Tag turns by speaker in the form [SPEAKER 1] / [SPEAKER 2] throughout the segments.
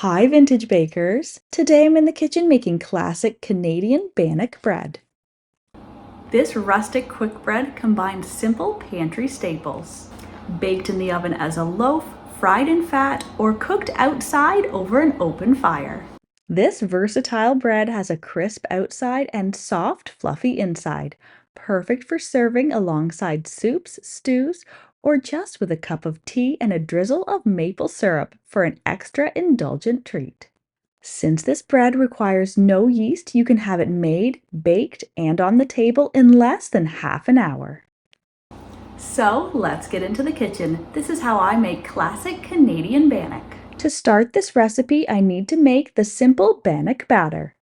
[SPEAKER 1] Hi, vintage bakers! Today I'm in the kitchen making classic Canadian Bannock bread. This rustic quick bread combines simple pantry staples. Baked in the oven as a loaf, fried in fat, or cooked outside over an open fire. This versatile bread has a crisp outside and soft, fluffy inside, perfect for serving alongside soups, stews, or just with a cup of tea and a drizzle of maple syrup for an extra indulgent treat. Since this bread requires no yeast, you can have it made, baked, and on the table in less than half an hour. So let's get into the kitchen. This is how I make classic Canadian Bannock. To start this recipe, I need to make the simple Bannock batter.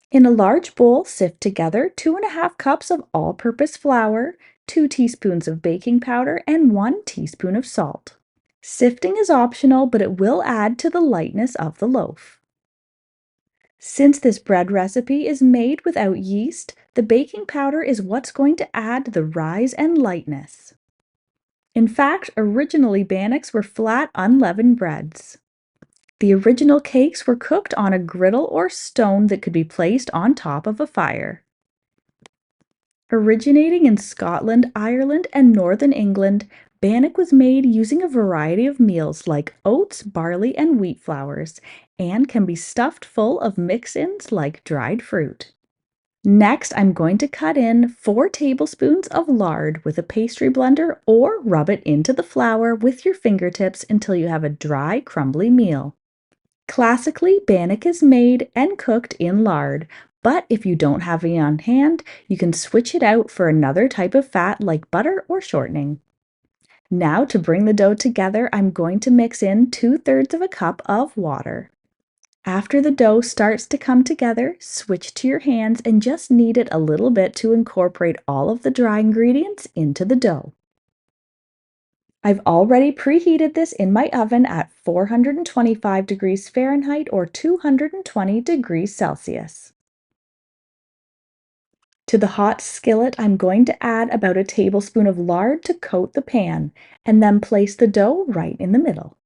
[SPEAKER 1] In a large bowl, sift together 2½ cups of all-purpose flour, 2 teaspoons of baking powder, and 1 teaspoon of salt. Sifting is optional, but it will add to the lightness of the loaf. Since this bread recipe is made without yeast, the baking powder is what's going to add the rise and lightness. In fact, originally Bannocks were flat, unleavened breads. The original cakes were cooked on a griddle or stone that could be placed on top of a fire. Originating in Scotland, Ireland, and northern England, Bannock was made using a variety of meals like oats, barley, and wheat flours, and can be stuffed full of mix-ins like dried fruit. Next, I'm going to cut in 4 tablespoons of lard with a pastry blender or rub it into the flour with your fingertips until you have a dry, crumbly meal. Classically, Bannock is made and cooked in lard, but if you don't have it on hand, you can switch it out for another type of fat like butter or shortening. Now to bring the dough together, I'm going to mix in 2/3 of a cup of water. After the dough starts to come together, switch to your hands and just knead it a little bit to incorporate all of the dry ingredients into the dough. I've already preheated this in my oven at 425 degrees Fahrenheit or 220 degrees Celsius. To the hot skillet, I'm going to add about a tablespoon of lard to coat the pan, and then place the dough right in the middle.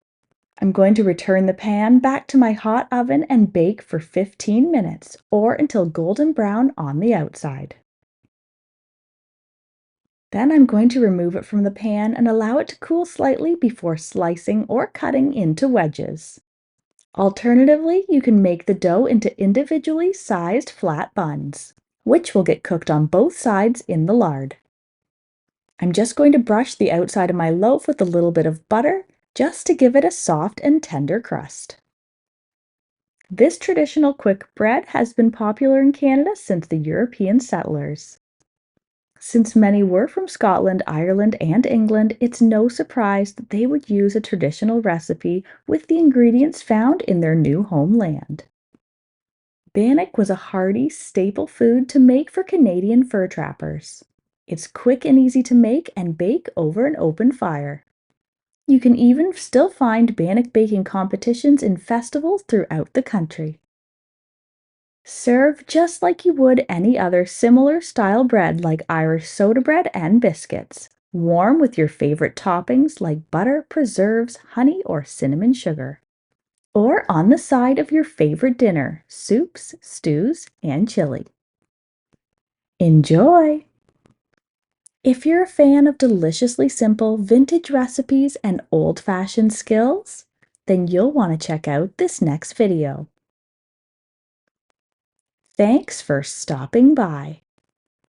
[SPEAKER 1] I'm going to return the pan back to my hot oven and bake for 15 minutes, or until golden brown on the outside. Then I'm going to remove it from the pan and allow it to cool slightly before slicing or cutting into wedges. Alternatively, you can make the dough into individually sized flat buns, which will get cooked on both sides in the lard. I'm just going to brush the outside of my loaf with a little bit of butter, just to give it a soft and tender crust. This traditional quick bread has been popular in Canada since the European settlers. Since many were from Scotland, Ireland, and England, it's no surprise that they would use a traditional recipe with the ingredients found in their new homeland. Bannock was a hearty, staple food to make for Canadian fur trappers. It's quick and easy to make and bake over an open fire. You can even still find Bannock baking competitions in festivals throughout the country. Serve just like you would any other similar style bread like Irish soda bread and biscuits. Warm with your favorite toppings like butter, preserves, honey, or cinnamon sugar. Or on the side of your favorite dinner, soups, stews, and chili. Enjoy! If you're a fan of deliciously simple vintage recipes and old-fashioned skills, then you'll want to check out this next video. Thanks for stopping by.